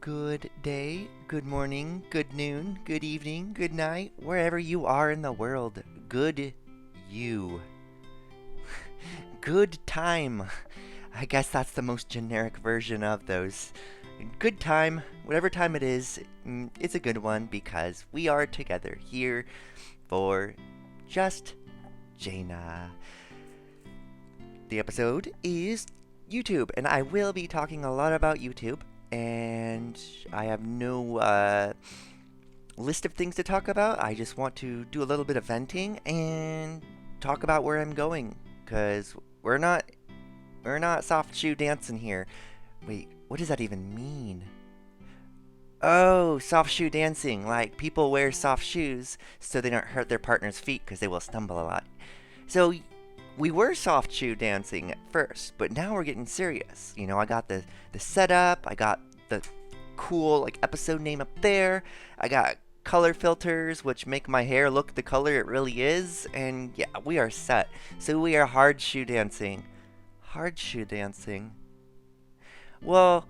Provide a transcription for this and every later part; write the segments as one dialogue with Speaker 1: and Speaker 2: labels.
Speaker 1: Good day, good morning, good noon, good evening, good night, wherever you are in the world. Good you. Good time. I guess that's the most generic version of those. Good time, whatever time it is, it's a good one because we are together here for Just Jaina. The episode is YouTube, and I will be talking a lot about YouTube. And I have no list of things to talk about. I just want to do a little bit of venting and talk about where I'm going, because we're not soft shoe dancing here. Wait, what does that even mean? Oh, soft shoe dancing, like people wear soft shoes so they don't hurt their partner's feet because they will stumble a lot. So we were soft shoe dancing at first, but now we're getting serious. I got the setup, I got the cool episode name up there, I got color filters which make my hair look the color it really is, and yeah, we are set. So we are hard shoe dancing. Hard shoe dancing. Well,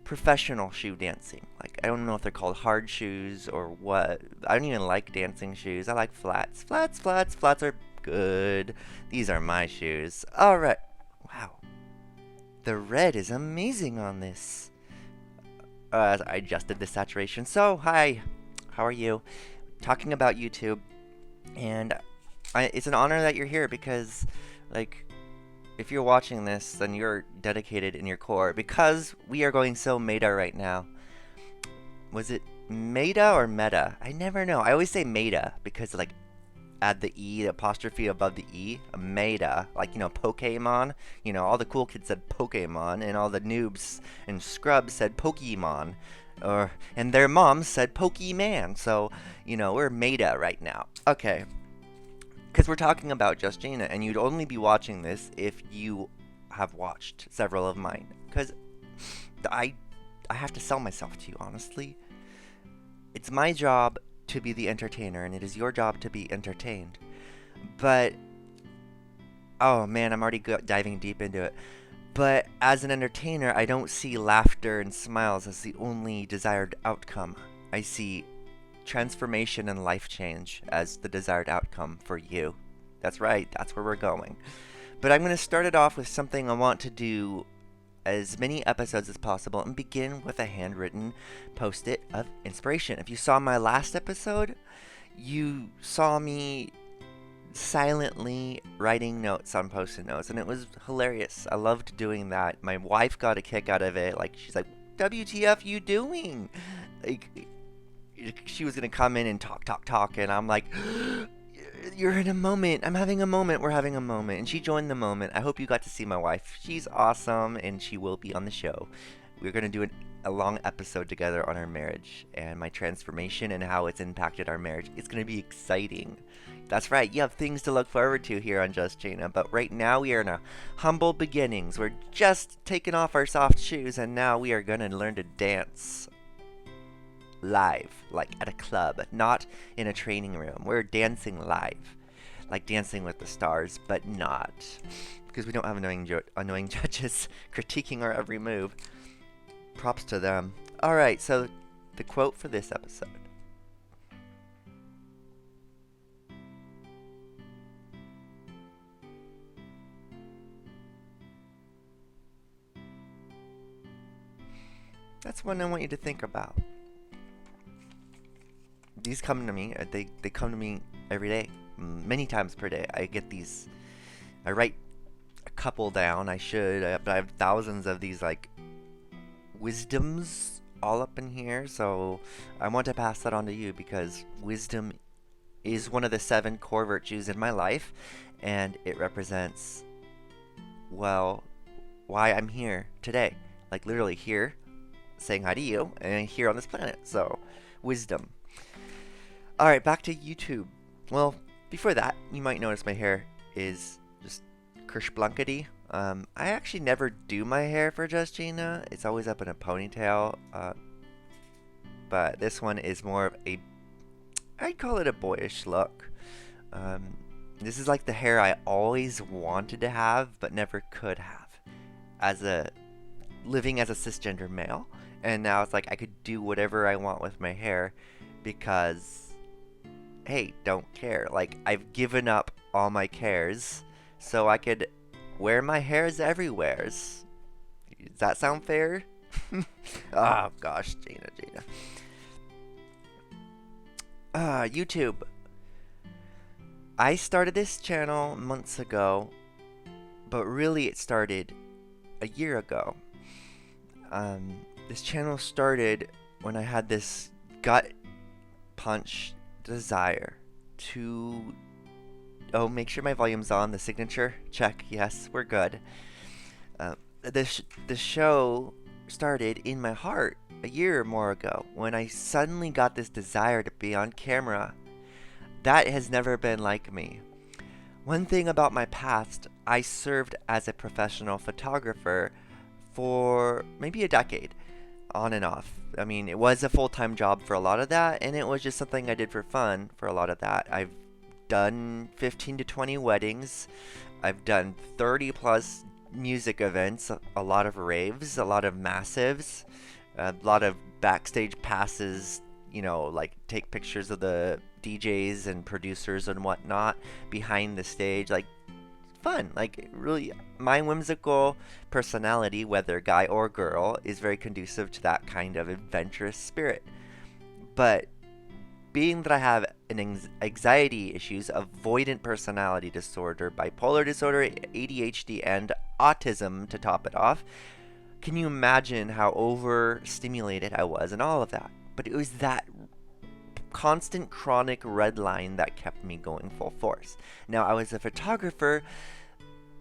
Speaker 1: professional shoe dancing. Like, I don't know if they're called hard shoes or what. I don't even like dancing shoes. I like flats. Flats are good. These are my shoes. Alright. Wow. The red is amazing on this. I adjusted the saturation. So, hi. How are you? Talking about YouTube. And it's an honor that you're here because, if you're watching this, then you're dedicated in your core because we are going so meta right now. Was it meta or meta? I never know. I always say meta because, add the E, the apostrophe above the E. Meta. Pokemon. All the cool kids said Pokemon, and all the noobs and scrubs said Pokemon. And their moms said Pokemon. So, we're meta right now. Okay. Because we're talking about Just Jaina, and you'd only be watching this if you have watched several of mine. Because I have to sell myself to you, honestly. It's my job to be the entertainer, and it is your job to be entertained. But, oh man, I'm already diving deep into it. But as an entertainer, I don't see laughter and smiles as the only desired outcome. I see transformation and life change as the desired outcome for you. That's right, that's where we're going. But I'm going to start it off with something I want to do as many episodes as possible and begin with a handwritten post-it of inspiration. If you saw my last episode, you saw me silently writing notes on post-it notes, and it was hilarious. I loved doing that. My wife got a kick out of it. She's like, WTF you doing? She was gonna come in and talk, and I'm like, you're in a moment. I'm having a moment. We're having a moment. And she joined the moment. I hope you got to see my wife. She's awesome, and she will be on the show. We're gonna do a long episode together on our marriage and my transformation and how it's impacted our marriage. It's gonna be exciting. That's right, you have things to look forward to here on Just Jaina, but right now we are in a humble beginnings. We're just taking off our soft shoes, and now we are gonna learn to dance live, like at a club, not in a training room. We're dancing live, like Dancing with the Stars, but not, because we don't have annoying judges critiquing our every move. Props to them. Alright, so the quote for this episode. That's one I want you to think about. These come to me, they come to me every day, many times per day. I get these, I write a couple down, but I have thousands of these, wisdoms all up in here, so I want to pass that on to you because wisdom is one of the 7 core virtues in my life, and it represents, well, why I'm here today. Literally here, saying hi to you, and here on this planet, so wisdom. Alright, back to YouTube. Well, before that, you might notice my hair is just kershblunkety. I actually never do my hair for Just Jaina. It's always up in a ponytail. But this one is more of I'd call it a boyish look. This is like the hair I always wanted to have, but never could have. As a living as a cisgender male, and now it's like I could do whatever I want with my hair because, hey, don't care. Like, I've given up all my cares so I could wear my hairs everywheres. Does that sound fair? Oh gosh, Jaina. YouTube. I started this channel months ago, but really it started a year ago. This channel started when I had this gut punch desire to... Oh, make sure my volume's on. The signature, check. Yes, we're good. The show started in my heart a year or more ago when I suddenly got this desire to be on camera. That has never been like me. One thing about my past, I served as a professional photographer for maybe a decade, on and off. I mean, it was a full-time job for a lot of that, and it was just something I did for fun for a lot of that. I've done 15 to 20 weddings. I've done 30 plus music events, a lot of raves, a lot of massives, a lot of backstage passes, you know, like take pictures of the DJs and producers and whatnot behind the stage, like fun. Like, really, my whimsical personality, whether guy or girl, is very conducive to that kind of adventurous spirit. But being that I have an anxiety issues, avoidant personality disorder, bipolar disorder, ADHD, and autism to top it off, can you imagine how overstimulated I was and all of that? But it was that constant chronic red line that kept me going full force. Now, I was a photographer,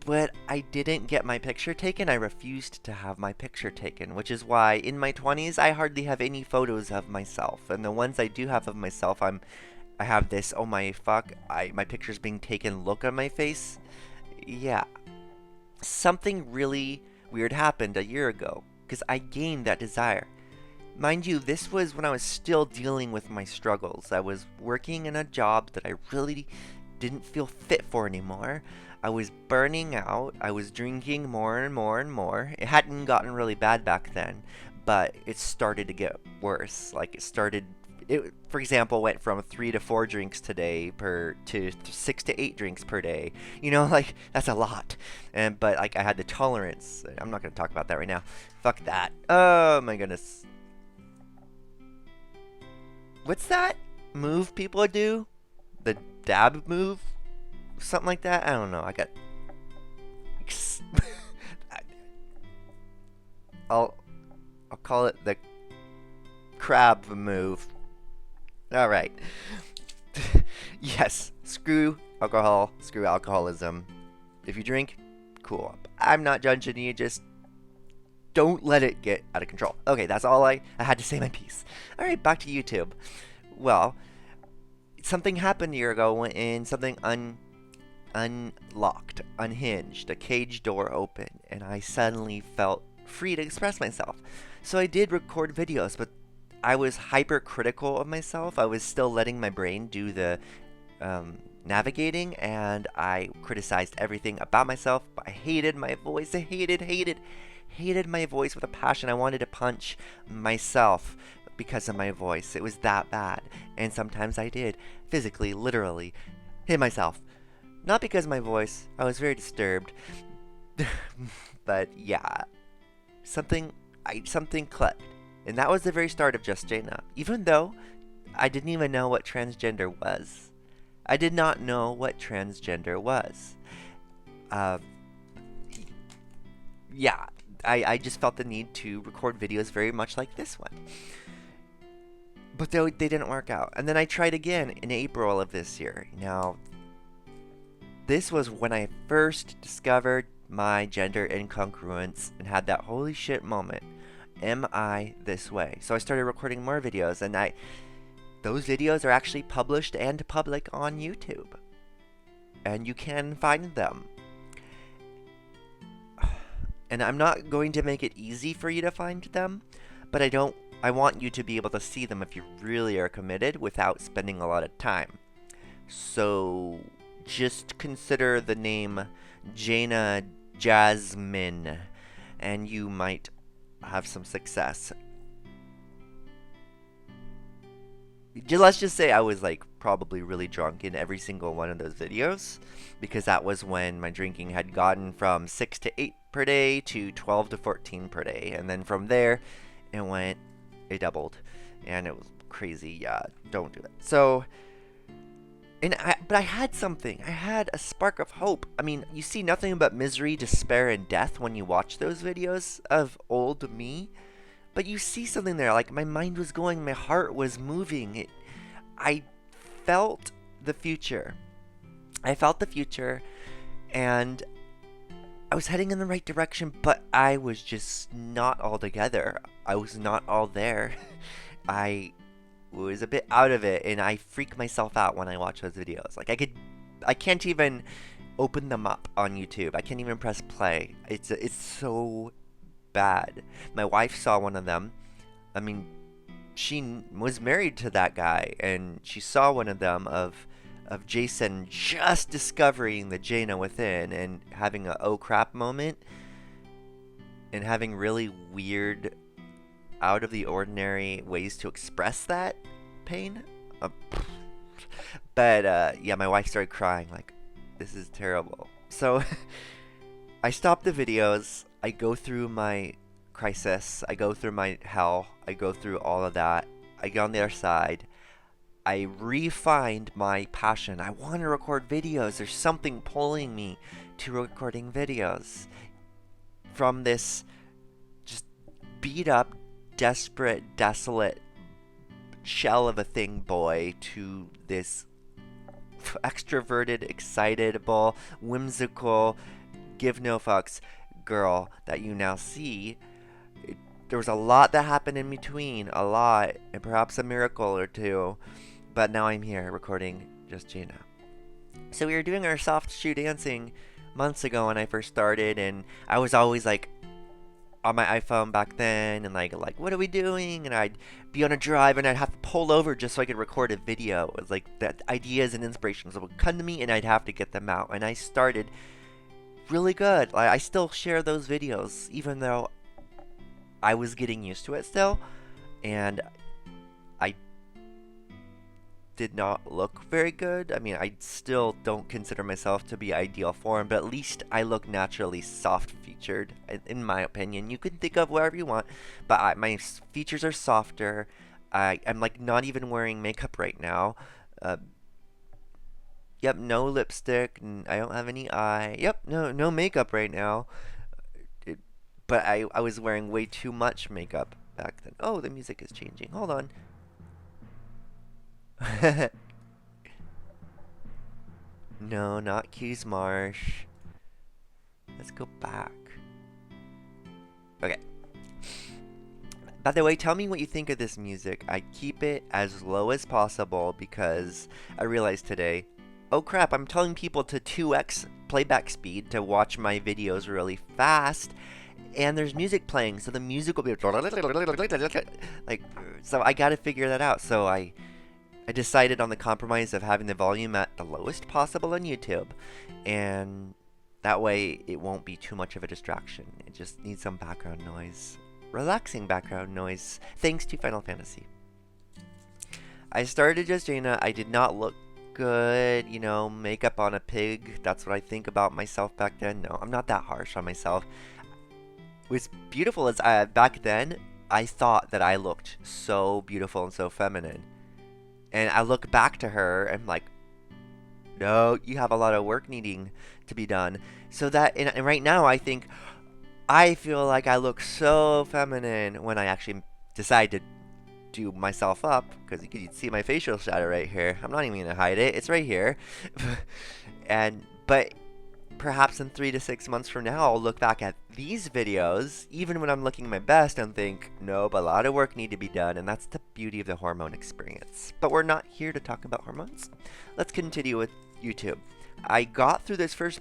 Speaker 1: but I didn't get my picture taken. I refused to have my picture taken, which is why in my 20s I hardly have any photos of myself. And the ones I do have of myself, I have this, oh my fuck, my picture's being taken look on my face. Yeah. Something really weird happened a year ago, because I gained that desire. Mind you, this was when I was still dealing with my struggles. I was working in a job that I really didn't feel fit for anymore. I was burning out. I was drinking more and more and more. It hadn't gotten really bad back then, but it started to get worse. Like, it, for example, went from 3 to 4 drinks today to 6 to 8 drinks per day. You know, like, that's a lot. But like, I had the tolerance. I'm not going to talk about that right now. Fuck that. Oh my goodness. What's that move people do? The dab move? Something like that? I don't know. I got... I'll call it the crab move. Alright. Yes. Screw alcohol. Screw alcoholism. If you drink, cool. I'm not judging you. Just don't let it get out of control. Okay, that's all I had to say my piece. Alright, back to YouTube. Well, something happened a year ago when something unlocked, unhinged, a cage door opened, and I suddenly felt free to express myself. So I did record videos, but I was hypercritical of myself. I was still letting my brain do the navigating, and I criticized everything about myself. I hated my voice. I hated my voice with a passion. I wanted to punch myself because of my voice. It was that bad. And sometimes I did, physically, literally, hit myself. Not because of my voice. I was very disturbed. But yeah, something clicked. And that was the very start of Just Jaina. Even though I didn't even know what transgender was. I did not know what transgender was. Yeah, I just felt the need to record videos very much like this one. But they didn't work out. And then I tried again in April of this year. Now, this was when I first discovered my gender incongruence and had that holy shit moment. Am I this way? So I started recording more videos, and those videos are actually published and public on YouTube. And you can find them. And I'm not going to make it easy for you to find them, but I want you to be able to see them if you really are committed without spending a lot of time. So just consider the name Jaina Jasmine, and you might have some success. Let's just say I was like probably really drunk in every single one of those videos, because that was when my drinking had gotten from 6 to 8 per day to 12 to 14 per day, and then from there it doubled, and it was crazy. Yeah, don't do that. So, but I had something. I had a spark of hope. I mean, you see nothing but misery, despair, and death when you watch those videos of old me. But you see something there. Like, my mind was going, my heart was moving. I felt the future. I felt the future, and I was heading in the right direction, but I was just not all together. I was not all there. I was a bit out of it, and I freak myself out when I watch those videos. Like, I can't even open them up on YouTube. I can't even press play. It's so bad. My wife saw one of them. I mean, she was married to that guy, and she saw one of them of Jason just discovering the Jaina within and having a oh crap moment, and having really weird, out of the ordinary ways to express that pain. But yeah, my wife started crying like, this is terrible. So I stopped the videos. I go through my crisis. I go through my hell. I go through all of that. I get on the other side. I refined my passion. I want to record videos. There's something pulling me to recording videos. From this just beat up, desperate, desolate shell of a thing boy to this extroverted, excitable, whimsical, give no fucks girl that you now see. There was a lot that happened in between, a lot, and perhaps a miracle or two, but now I'm here recording Just Jaina. So we were doing our soft shoe dancing months ago when I first started, and I was always like on my iPhone back then, and like what are we doing? And I'd be on a drive, and I'd have to pull over just so I could record a video. It was like that ideas and inspirations would come to me, and I'd have to get them out. And I started really good. I still share those videos, even though I was getting used to it still, and I did not look very good. I mean, I still don't consider myself to be ideal form, but at least I look naturally soft-featured, in my opinion. You can think of whatever you want, but my features are softer. I'm like not even wearing makeup right now. Yep, no lipstick. I don't have any eye. Yep, no makeup right now. But I was wearing way too much makeup back then. Oh, the music is changing. Hold on. No, not Q's Marsh. Let's go back. Okay. By the way, tell me what you think of this music. I keep it as low as possible because I realized today, oh crap, I'm telling people to 2x playback speed to watch my videos really fast, and there's music playing, so the music will be like, so I gotta figure that out. So I decided on the compromise of having the volume at the lowest possible on YouTube, and that way it won't be too much of a distraction. It just needs some background noise. Relaxing background noise, thanks to Final Fantasy. I started Just Jaina. I did not look good, you know, makeup on a pig. That's what I think about myself back then. No, I'm not that harsh on myself. What's beautiful is back then, I thought that I looked so beautiful and so feminine. And I look back to her and I'm like, no, you have a lot of work needing to be done. So that, and right now I think, I feel like I look so feminine when I actually decide to do myself up, because you can see my facial shadow right here. I'm not even going to hide it. It's right here. But perhaps in 3 to 6 months from now, I'll look back at these videos, even when I'm looking my best, and think, nope, a lot of work need to be done, and that's the beauty of the hormone experience. But we're not here to talk about hormones. Let's continue with YouTube. I got through those first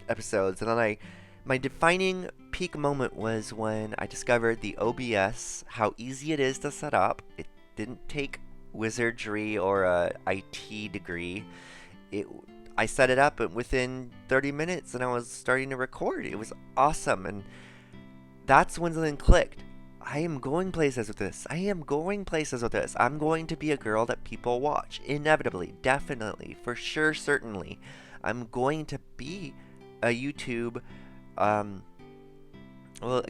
Speaker 1: episodes, and then my defining peak moment was when I discovered the OBS, how easy it is to set up. It didn't take wizardry or a IT degree. I set it up within 30 minutes and I was starting to record. It was awesome, and that's when something clicked. I am going places with this. I am going places with this. I'm going to be a girl that people watch. Inevitably. Definitely. For sure. Certainly. I'm going to be a YouTube, um, well,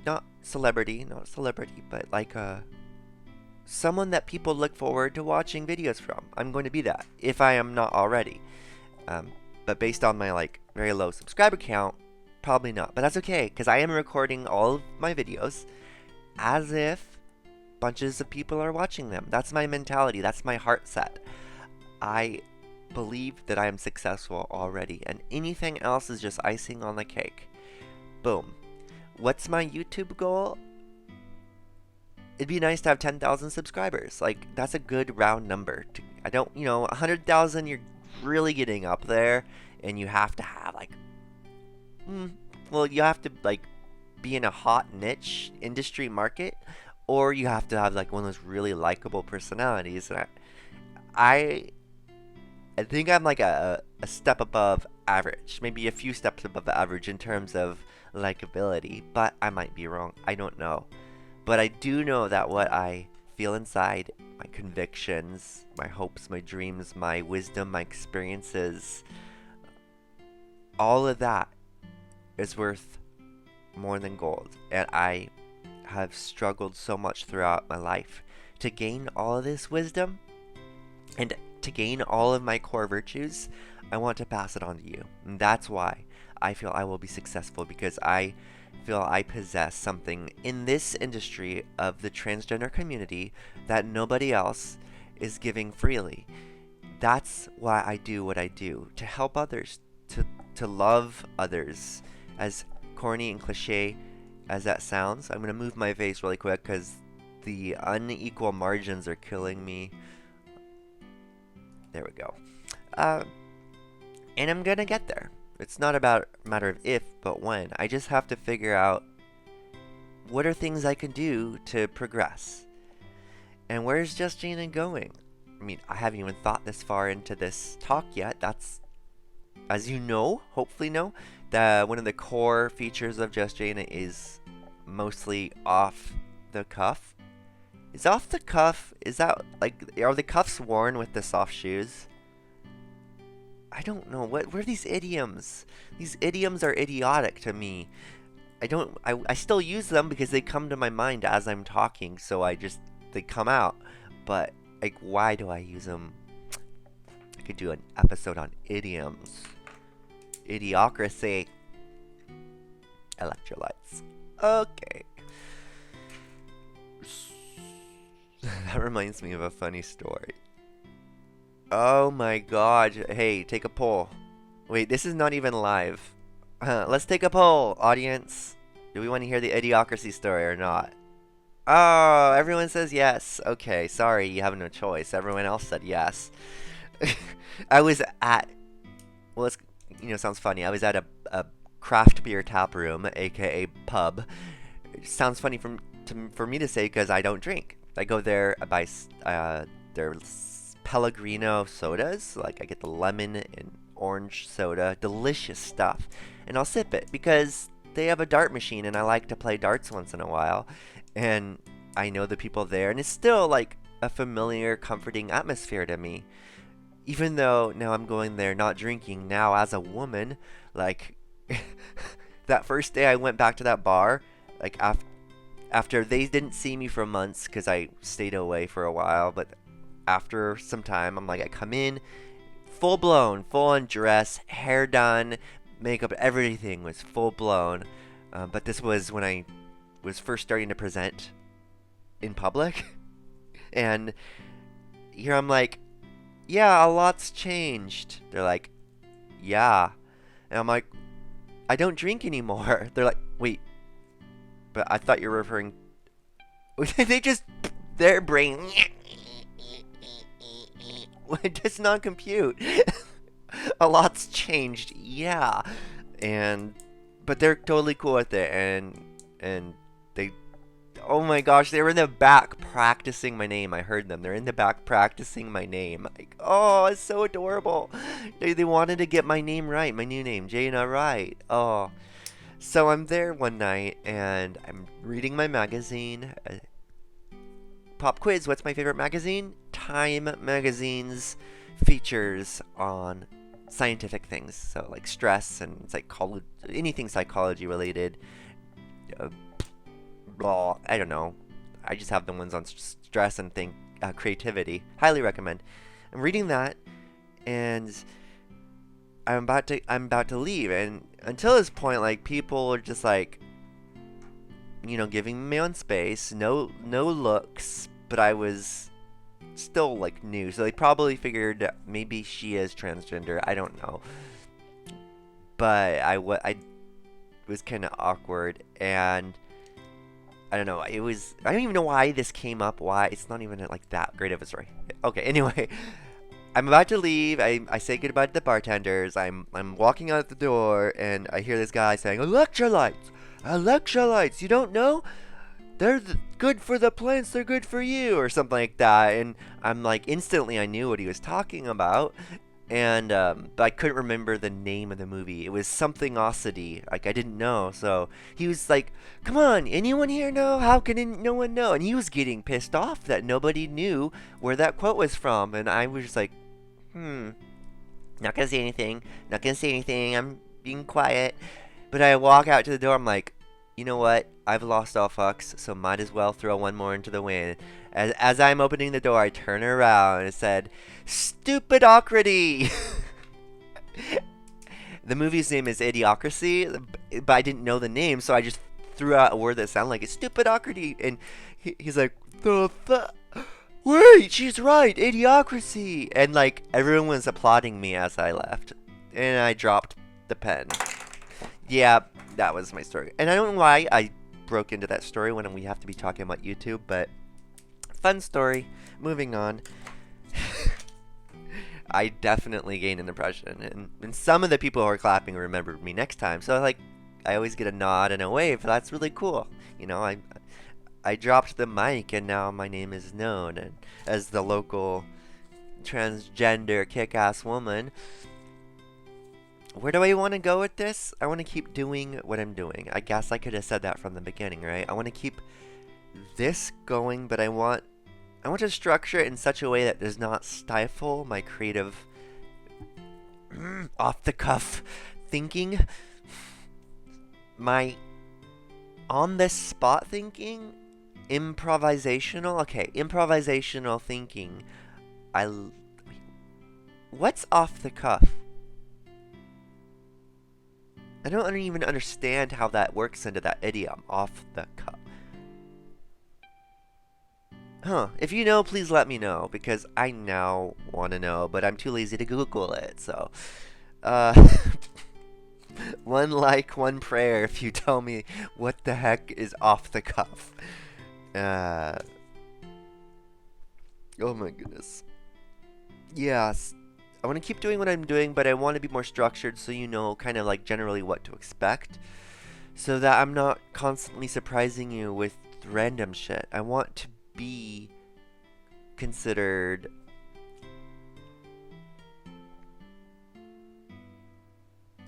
Speaker 1: not celebrity, but like someone that people look forward to watching videos from. I'm going to be that, if I am not already. Um, but based on my like very low subscriber count, probably not. But that's okay, because I am recording all of my videos as if bunches of people are watching them. That's my mentality. That's my heart set. I believe that I am successful already, and anything else is just icing on the cake. Boom. What's my YouTube goal? It'd be nice to have 10,000 subscribers. Like, that's a good round number. I don't, 100,000, you're really getting up there, and you have to have, like, you have to, like, be in a hot niche industry market, or you have to have, like, one of those really likable personalities. And I think I'm, like, a step above average. Maybe a few steps above average in terms of likability, but I might be wrong. I don't know. But I do know that what I feel inside, my convictions, my hopes, my dreams, my wisdom, my experiences, all of that is worth more than gold. And I have struggled so much throughout my life to gain all of this wisdom and to gain all of my core virtues. I want to pass it on to you. And that's why I feel I will be successful, because I feel I possess something in this industry of the transgender community that nobody else is giving freely. That's why I do what I do, to help others, to love others. As corny and cliche as that sounds, I'm going to move my face really quick because the unequal margins are killing me. There we go. And I'm going to get there. It's not about a matter of if, but when. I just have to figure out what are things I can do to progress. And where's Just Jaina going? I mean, I haven't even thought this far into this talk yet. That's, as you know, hopefully know, that one of the core features of Just Jaina is mostly off the cuff. Is off the cuff, is that, like, are the cuffs worn with the soft shoes? I don't know. What are these idioms? These idioms are idiotic to me. I still use them because they come to my mind as I'm talking, so they come out. But, like, why do I use them? I could do an episode on idioms. Idiocracy. Electrolytes. Okay. That reminds me of a funny story. Oh my god. Hey, take a poll. Wait, this is not even live. Let's take a poll, audience. Do we want to hear the idiocracy story or not? Oh, everyone says yes. Okay, sorry, you have no choice. Everyone else said yes. I was at... Well, it's, sounds funny. I was at a craft beer tap room, aka pub. It sounds funny for me to say because I don't drink. I go there, I buy their Pellegrino sodas. Like, I get the lemon and orange soda. Delicious stuff. And I'll sip it because they have a dart machine and I like to play darts once in a while. And I know the people there, and it's still like a familiar, comforting atmosphere to me. Even though now I'm going there not drinking, now as a woman, like, that first day I went back to that bar, like, after they didn't see me for months because I stayed away for a while, but after some time, I'm like, I come in, full blown, full on dress, hair done, makeup, everything was full blown. But this was when I was first starting to present in public. And here I'm like, yeah, a lot's changed. They're like, yeah. And I'm like, I don't drink anymore. They're like, wait, but I thought you were referring... They just... Their brain... It does not compute. A lot's changed, yeah. But they're totally cool with it, and they... Oh my gosh, they were in the back practicing my name. I heard them. They're in the back practicing my name. Like, oh, it's so adorable. They wanted to get my name right, my new name, Jaina, right. Oh, So I'm there one night and I'm reading my magazine. Pop quiz, what's my favorite magazine? Time magazine's features on scientific things. So like stress and psychology, anything psychology related. Uh, I don't know. I just have the ones on stress and creativity. Highly recommend. I'm reading that and I'm about to leave, and until this point, like, people are just like, giving me on space, no looks, but I was still like new, so they probably figured that maybe she is transgender. I don't know, but I was kind of awkward, and I don't know. I don't even know why this came up. Why it's not even like that great of a story. Okay, anyway. I'm about to leave. I say goodbye to the bartenders. I'm walking out the door, and I hear this guy saying, "Electrolytes! Electrolytes! You don't know? They're good for the plants. They're good for you," or something like that. And I'm like, instantly, I knew what he was talking about, and but I couldn't remember the name of the movie. It was something Ossity. Like, I didn't know. So he was like, "Come on, anyone here know? How can no one know?" And he was getting pissed off that nobody knew where that quote was from, and I was just like, not gonna say anything. Not gonna say anything. I'm being quiet. But I walk out to the door. I'm like, you know what? I've lost all fucks, so might as well throw one more into the wind. As I'm opening the door, I turn around and it said, "Stupidocracy." The movie's name is Idiocracy, but I didn't know the name, so I just threw out a word that sounded like it's Stupidocracy. And he's like, "The wait, she's right, Idiocracy." And like, everyone was applauding me as I left, and I dropped the pen. Yeah, that was my story, and I don't know why I broke into that story when we have to be talking about YouTube, but fun story. Moving on. I definitely gained an impression, and some of the people who are clapping remembered me next time, so like, I always get a nod and a wave. That's really cool. I dropped the mic, and now my name is known as the local transgender kick-ass woman. Where do I want to go with this? I want to keep doing what I'm doing. I guess I could have said that from the beginning, right? I want to keep this going, but I want to structure it in such a way that does not stifle my creative, off-the-cuff thinking. My on-the-spot thinking. Improvisational thinking. What's off the cuff? I don't even understand how that works into that idiom, off the cuff. If you know, please let me know, because I now want to know, but I'm too lazy to Google it, so. One like, one prayer if you tell me what the heck is off the cuff. Oh my goodness. Yes. I want to keep doing what I'm doing, but I want to be more structured so you know kind of like generally what to expect. So that I'm not constantly surprising you with random shit. I want to be considered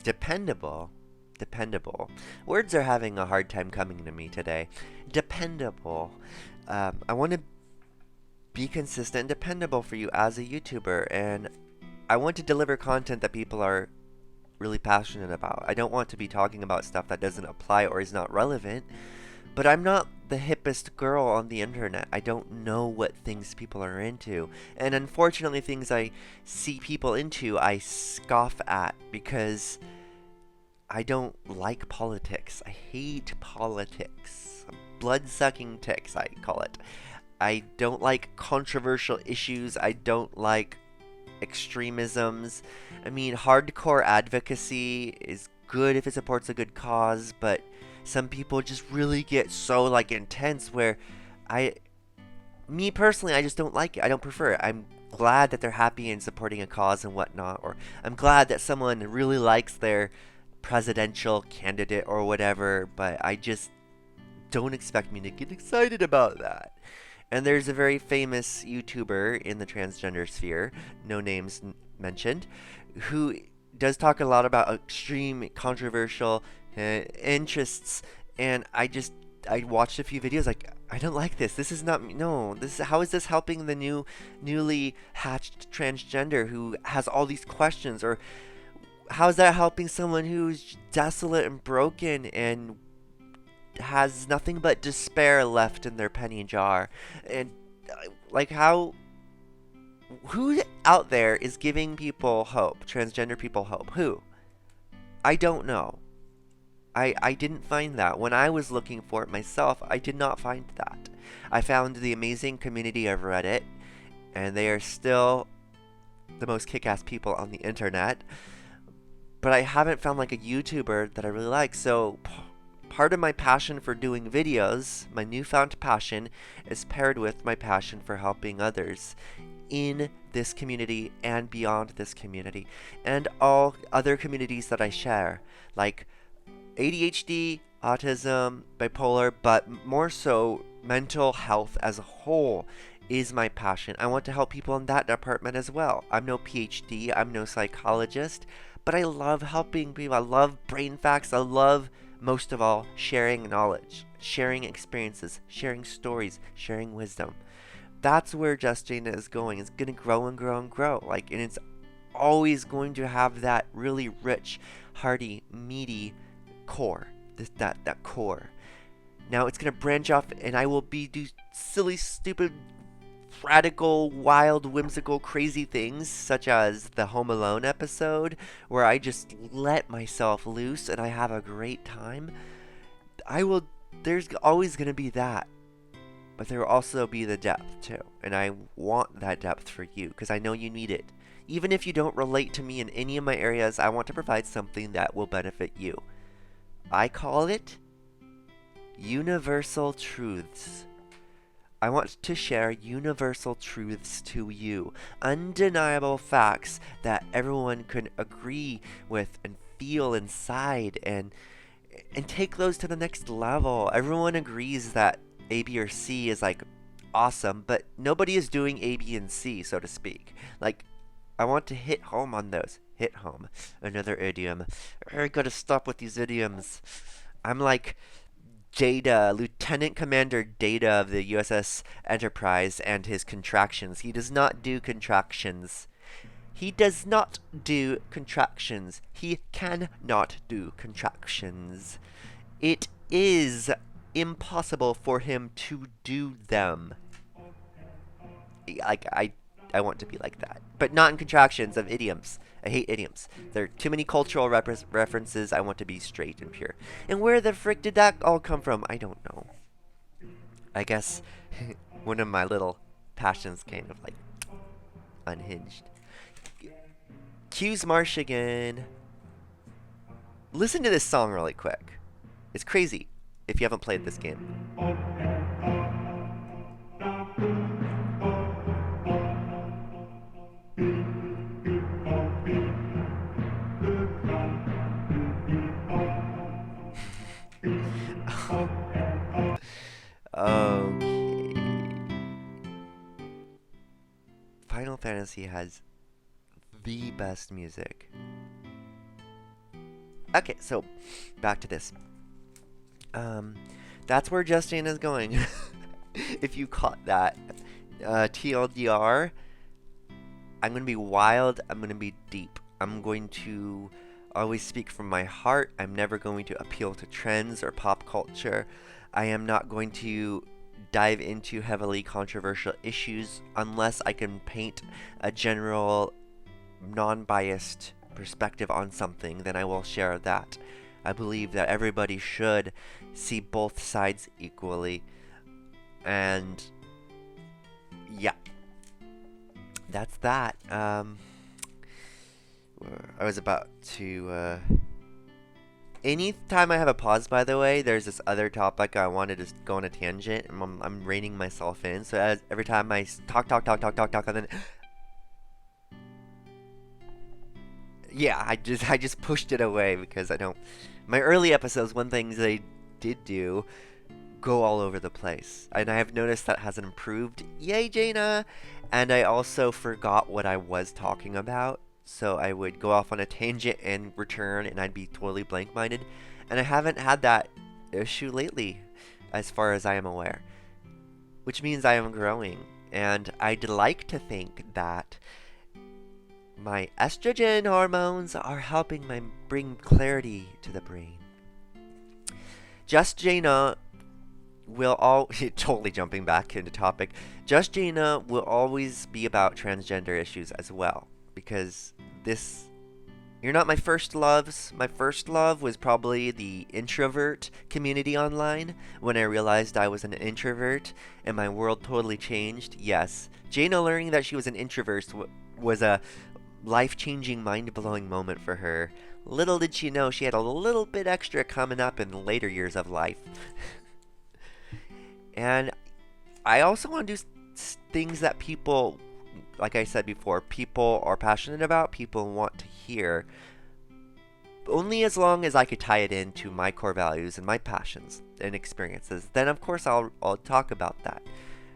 Speaker 1: dependable. Words are having a hard time coming to me today. Dependable. I want to be consistent and dependable for you as a YouTuber, and I want to deliver content that people are really passionate about. I don't want to be talking about stuff that doesn't apply or is not relevant, but I'm not the hippest girl on the internet. I don't know what things people are into, and unfortunately things I see people into I scoff at because I don't like politics. I hate politics. Blood-sucking ticks, I call it. I don't like controversial issues. I don't like extremisms. I mean, hardcore advocacy is good if it supports a good cause, but some people just really get so, like, intense where me personally, I just don't like it. I don't prefer it. I'm glad that they're happy and supporting a cause and whatnot, or I'm glad that someone really likes their presidential candidate or whatever, but I just don't expect me to get excited about that. And there's a very famous YouTuber in the transgender sphere, no names mentioned, who does talk a lot about extreme, controversial, interests, and I watched a few videos like I don't like this. This is not no. This how is this helping the newly hatched transgender who has all these questions, or how is that helping someone who's desolate and broken and has nothing but despair left in their penny jar? And like who out there is giving people hope, transgender people hope? Who? I don't know. I didn't find that. When I was looking for it myself, I did not find that. I found the amazing community of Reddit, and they are still the most kick-ass people on the internet. But I haven't found like a YouTuber that I really like. So part of my passion for doing videos, my newfound passion, is paired with my passion for helping others in this community and beyond this community, and all other communities that I share, like ADHD, autism, bipolar, but more so mental health as a whole is my passion. I want to help people in that department as well. I'm no PhD, I'm no psychologist, but I love helping people. I love brain facts. I love, most of all, sharing knowledge, sharing experiences, sharing stories, sharing wisdom. That's where Just Jaina is going. It's going to grow and grow and grow. And it's always going to have that really rich, hearty, meaty core, that core. Now it's gonna branch off, and I will do silly, stupid, radical, wild, whimsical, crazy things, such as the Home Alone episode, where I just let myself loose and I have a great time. There's always gonna be that, but there will also be the depth too, and I want that depth for you because I know you need it. Even if you don't relate to me in any of my areas, I want to provide something that will benefit you. I call it universal truths. I want to share universal truths to you, undeniable facts that everyone can agree with and feel inside, and take those to the next level. Everyone agrees that A, B, or C is awesome, but nobody is doing A, B, and C, so to speak. I want to hit home on those. Hit home. Another idiom. I gotta stop with these idioms. I'm like Jada, Lieutenant Commander Data of the USS Enterprise, and his contractions. He does not do contractions. He does not do contractions. He cannot do contractions. It is impossible for him to do them. I want to be like that. But not in contractions of idioms. I hate idioms. There are too many cultural references. I want to be straight and pure. And where the frick did that all come from? I don't know. I guess one of my little passions kind of unhinged. Cues Marsh again. Listen to this song really quick. It's crazy if you haven't played this game. Okay. Final Fantasy has the best music. Okay, so back to this. That's where Just Jaina is going. If you caught that. TLDR, I'm going to be wild, I'm going to be deep. I'm going to always speak from my heart. I'm never going to appeal to trends or pop culture. I am not going to dive into heavily controversial issues unless I can paint a general, non-biased perspective on something. Then I will share that. I believe that everybody should see both sides equally. And yeah, that's that. I was about to anytime I have a pause, by the way, there's this other topic I wanted to go on a tangent, and I'm reining myself in. So every time I talk, and then yeah, I just pushed it away because I don't. My early episodes, one thing they did do, go all over the place, and I have noticed that hasn't improved. Yay, Jaina! And I also forgot what I was talking about. So I would go off on a tangent and return, and I'd be totally blank-minded. And I haven't had that issue lately, as far as I am aware, which means I am growing. And I'd like to think that my estrogen hormones are helping my bring clarity to the brain. Just Jaina will all totally jumping back into topic. Just Jaina will always be about transgender issues as well, because this you're not my first loves. My first love was probably the introvert community online when I realized I was an introvert and my world totally changed. Yes, Jaina learning that she was an introvert was a life-changing, mind-blowing moment for her. Little did she know she had a little bit extra coming up in the later years of life. And I also want to do things that people, like I said before, people are passionate about, people want to hear. Only as long as I could tie it into my core values and my passions and experiences, then of course I'll talk about that.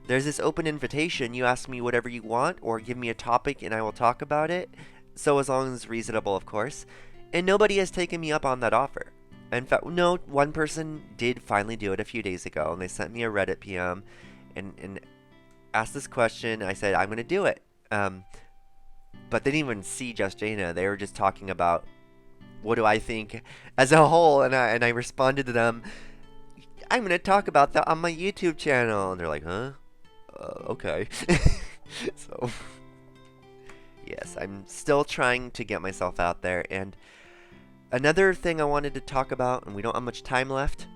Speaker 1: There's this open invitation. You ask me whatever you want or give me a topic and I will talk about it. So as long as it's reasonable, of course. And nobody has taken me up on that offer. In fact, no, one person did finally do it a few days ago, and they sent me a Reddit PM and asked this question. I said, I'm going to do it. But they didn't even see Just Jaina. They were just talking about what do I think as a whole, and I responded to them, I'm going to talk about that on my YouTube channel. And they're like, huh? Okay. So, yes, I'm still trying to get myself out there. And another thing I wanted to talk about, and we don't have much time left.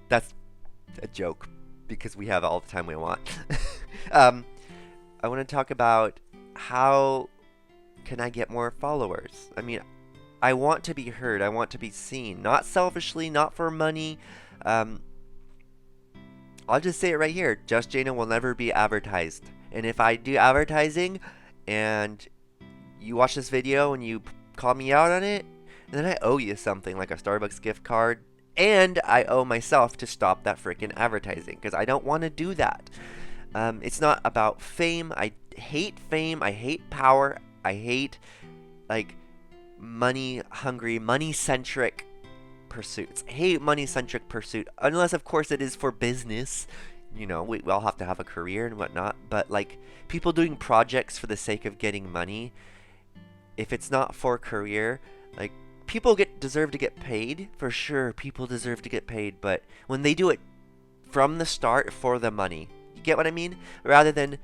Speaker 1: That's a joke, because we have all the time we want. I want to talk about how can I get more followers. I mean, I want to be heard. I want to be seen. Not selfishly, not for money. I'll just say it right here. Just Jaina will never be advertised. And if I do advertising and you watch this video and you call me out on it, then I owe you something like a Starbucks gift card. And I owe myself to stop that freaking advertising, because I don't want to do that. It's not about fame. I hate fame. I hate power. I hate, like, money-hungry, money-centric pursuits. I hate money-centric pursuit, unless, of course, it is for business. You know, we all have to have a career and whatnot. But, like, people doing projects for the sake of getting money, if it's not for career, like, people deserve to get paid. For sure, people deserve to get paid. But when they do it from the start for the money, you get what I mean? Rather than,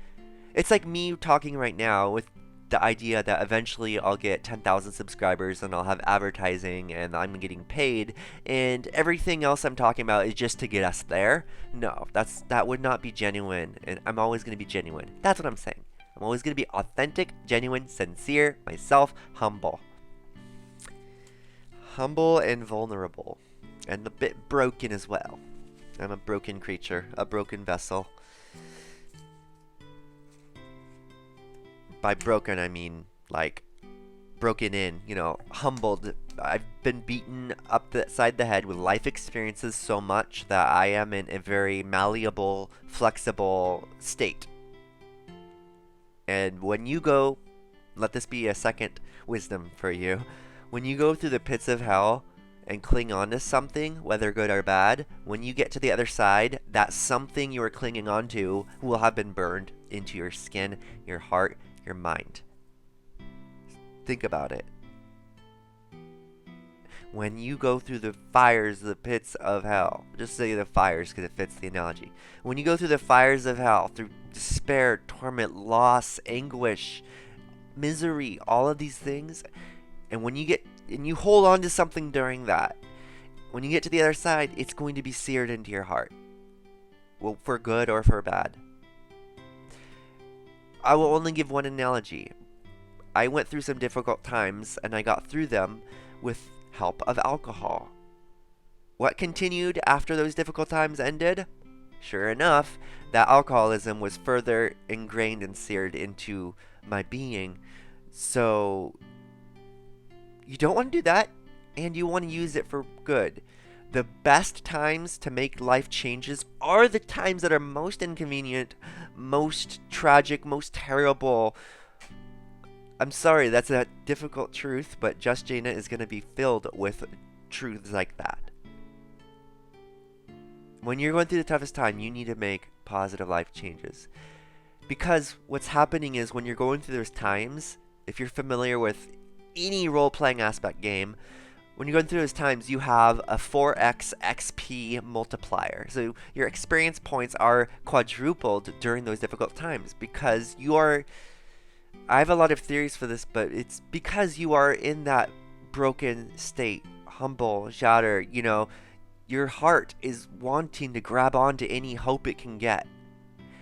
Speaker 1: it's like me talking right now with the idea that eventually I'll get 10,000 subscribers and I'll have advertising and I'm getting paid, and everything else I'm talking about is just to get us there. No, that would not be genuine, and I'm always going to be genuine. That's what I'm saying. I'm always going to be authentic, genuine, sincere, myself, humble. Humble and vulnerable, and a bit broken as well. I'm a broken creature, a broken vessel. By broken, I mean, like, broken in, you know, humbled. I've been beaten upside the head with life experiences so much that I am in a very malleable, flexible state. And when you go, let this be a second wisdom for you, when you go through the pits of hell and cling on to something, whether good or bad, when you get to the other side, that something you are clinging on to will have been burned into your skin, your heart, your mind. Think about it. When you go through the fires, the pits of hell, just say the fires because it fits the analogy. When you go through the fires of hell, through despair, torment, loss, anguish, misery, all of these things, and when you hold on to something during that, when you get to the other side, it's going to be seared into your heart. Well, for good or for bad. I will only give one analogy. I went through some difficult times, and I got through them with help of alcohol. What continued after those difficult times ended? Sure enough, that alcoholism was further ingrained and seared into my being. So, you don't want to do that, and you want to use it for good. The best times to make life changes are the times that are most inconvenient, most tragic, most terrible. I'm sorry, that's a difficult truth, but Just Jaina is going to be filled with truths like that. When you're going through the toughest time, you need to make positive life changes. Because what's happening is when you're going through those times, if you're familiar with any role-playing aspect game, when you're going through those times, you have a 4x XP multiplier. So your experience points are quadrupled during those difficult times because you are... I have a lot of theories for this, but it's because you are in that broken state, humble, shattered, your heart is wanting to grab onto any hope it can get.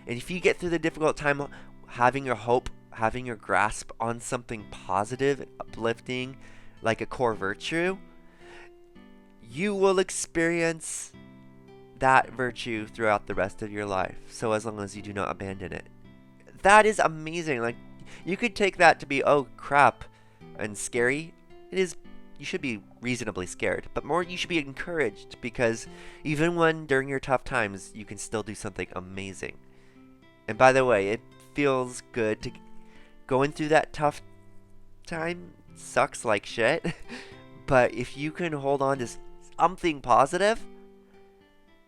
Speaker 1: And if you get through the difficult time having your hope, having your grasp on something positive and uplifting, like a core virtue, you will experience that virtue throughout the rest of your life. So as long as you do not abandon it. That is amazing. Like, you could take that to be, oh crap, and scary. It is. You should be reasonably scared, but more you should be encouraged, because even when during your tough times, you can still do something amazing. And by the way, it feels good to going through that tough time. Sucks like shit, but if you can hold on to something positive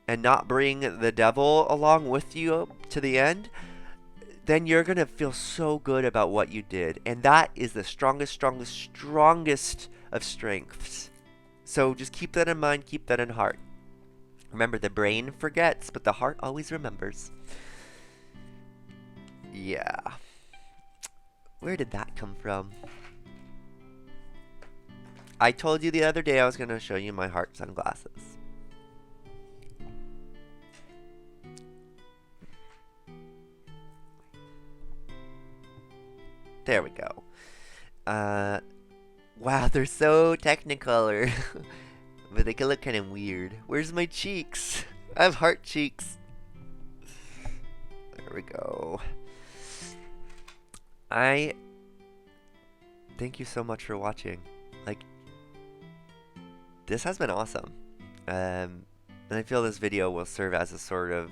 Speaker 1: and not bring the devil along with you to the end, then you're gonna feel so good about what you did, and that is the strongest of strengths. So just keep that in mind, keep that in heart. Remember, the brain forgets, but the heart always remembers. Yeah. Where did that come from? I told you the other day I was going to show you my heart sunglasses. There we go. Wow, they're so technicolor. But they can look kind of weird. Where's my cheeks? I have heart cheeks. There we go. Thank you so much for watching. Like, this has been awesome. And I feel this video will serve as a sort of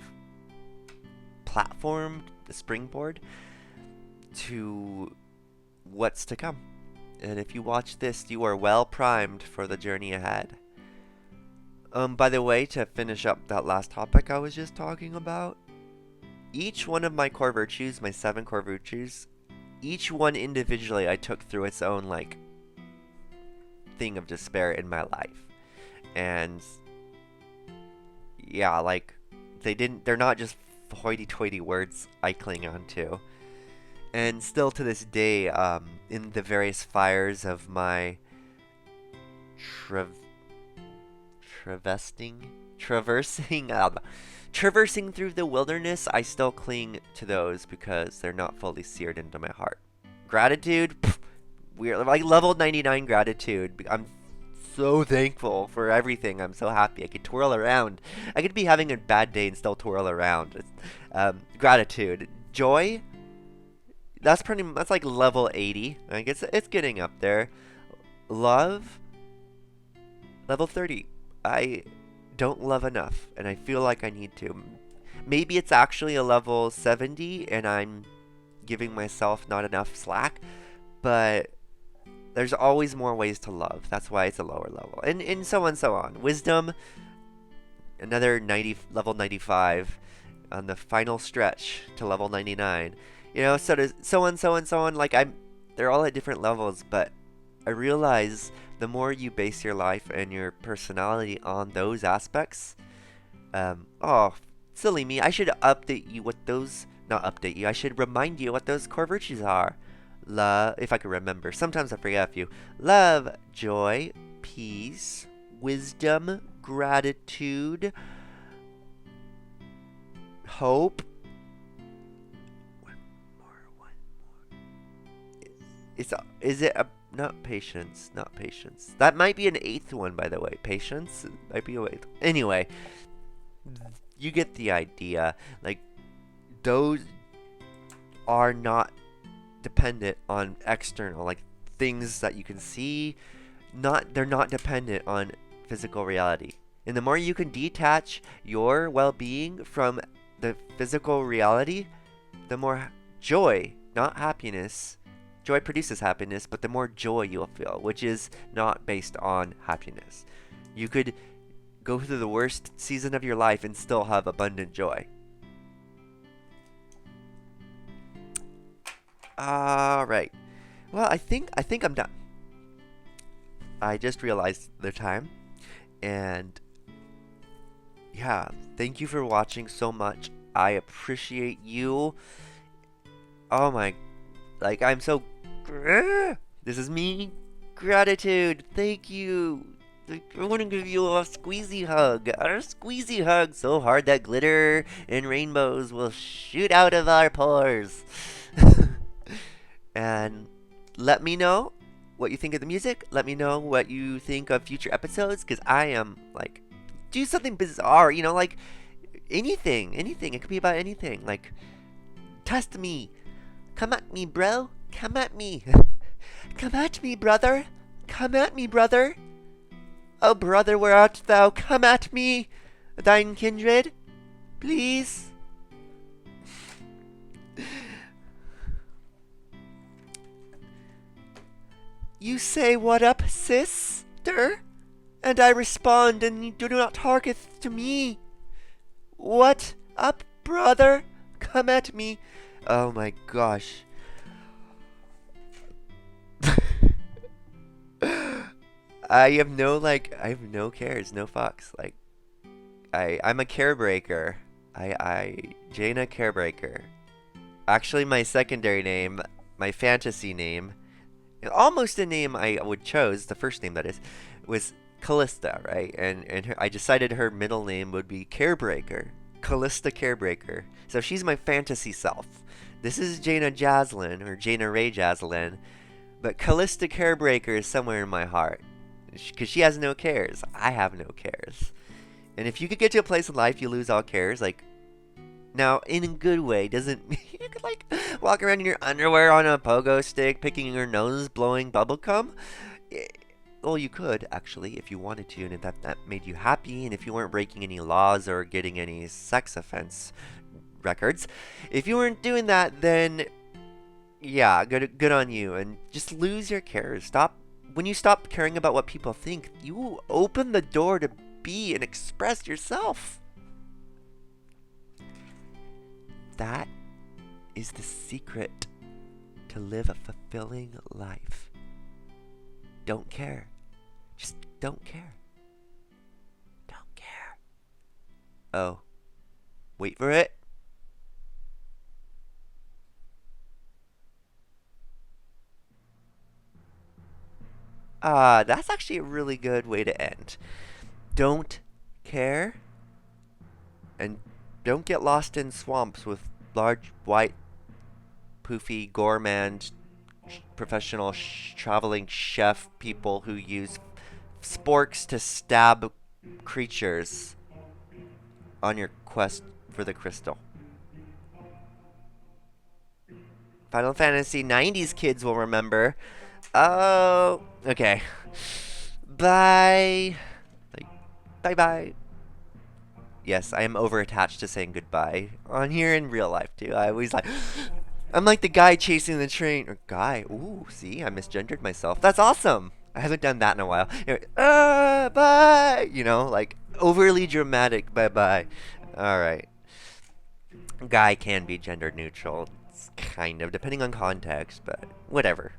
Speaker 1: platform, a springboard to what's to come. And if you watch this, you are well primed for the journey ahead. By the way, to finish up that last topic I was just talking about, each one of my core virtues, my 7 core virtues, each one individually I took through its own, like, thing of despair in my life. And yeah, like, they're not just hoity-toity words I cling on to. And still to this day, in the various fires of my traversing through the wilderness, I still cling to those because they're not fully seared into my heart. Gratitude, we're like level 99 gratitude. I'm so thankful for everything. I'm so happy. I could twirl around. I could be having a bad day and still twirl around. Gratitude, joy. That's like level 80. Like it's getting up there. Love, level 30. I don't love enough, and I feel like I need to. Maybe it's actually a level 70, and I'm giving myself not enough slack, but there's always more ways to love. That's why it's a lower level, and so on and so on. Wisdom, another level 95 on the final stretch to level 99. So does so on. Like they're all at different levels, but I realize the more you base your life and your personality on those aspects, oh, silly me, I should update you what those, not update you, I should remind you what those core virtues are. Love, if I could remember. Sometimes I forget a few. Love, joy, peace, wisdom, gratitude, hope. One more. Is it a... Not patience. That might be an 8th one, by the way. Patience might be a 8th. Anyway, you get the idea. Like, those are not dependent on external, like, things that you can see. They're not dependent on physical reality. And the more you can detach your well-being from the physical reality, the more joy, not happiness. Joy produces happiness, but the more joy you'll feel, which is not based on happiness. You could go through the worst season of your life and still have abundant joy. All right. Well, I think I'm done. I just realized the time, and yeah, thank you for watching so much. I appreciate you. Oh my, like I'm so. This is me. Gratitude. Thank you. I want to give you a squeezy hug. A squeezy hug so hard that glitter and rainbows will shoot out of our pores. And let me know what you think of the music. Let me know what you think of future episodes, because I am like, do something bizarre, like anything. It could be about anything. Like, test me. Come at me, bro. Come at me. Come at me, brother. Come at me, brother. Oh, brother, where art thou? Come at me, thine kindred. Please. You say, what up, sister? And I respond, and you do not hearketh to me. What up, brother? Come at me. Oh my gosh. I have no cares, no fucks. Like, I'm a care breaker. Jaina Carebreaker. Actually, my secondary name, my fantasy name, almost a name I would chose, the first name that is, was Callista, right? And I decided her middle name would be Carebreaker. Callista Carebreaker. So she's my fantasy self. This is Jaina Jasmine, or Jaina Ray Jaslyn, but Callista Carebreaker is somewhere in my heart. Because she has no cares. I have no cares. And if you could get to a place in life you lose all cares, like, now, in a good way, doesn't mean you could, like, walk around in your underwear on a pogo stick, picking your nose, blowing bubblegum. Well, you could, actually, if you wanted to, and if that made you happy, and if you weren't breaking any laws or getting any sex offense records. If you weren't doing that, then, yeah, good on you, and just lose your cares. When you stop caring about what people think, you open the door to be and express yourself. That is the secret to live a fulfilling life. Don't care. Just don't care. Don't care. Oh, wait for it. That's actually a really good way to end. Don't care, and don't get lost in swamps with large, white, poofy, gourmand, professional traveling chef people who use sporks to stab creatures on your quest for the crystal. Final Fantasy 90s kids will remember. Oh, okay. Bye. Like, bye bye. Yes, I am overattached to saying goodbye. On here in real life, too. I always like... I'm like the guy chasing the train. Or guy. Ooh, see? I misgendered myself. That's awesome. I haven't done that in a while. Anyway, bye! Like, overly dramatic bye-bye. Alright. Guy can be gender neutral. It's kind of, depending on context, but whatever.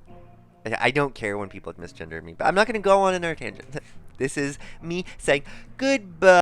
Speaker 1: I don't care when people misgender me, but I'm not going to go on another tangent. This is me saying goodbye.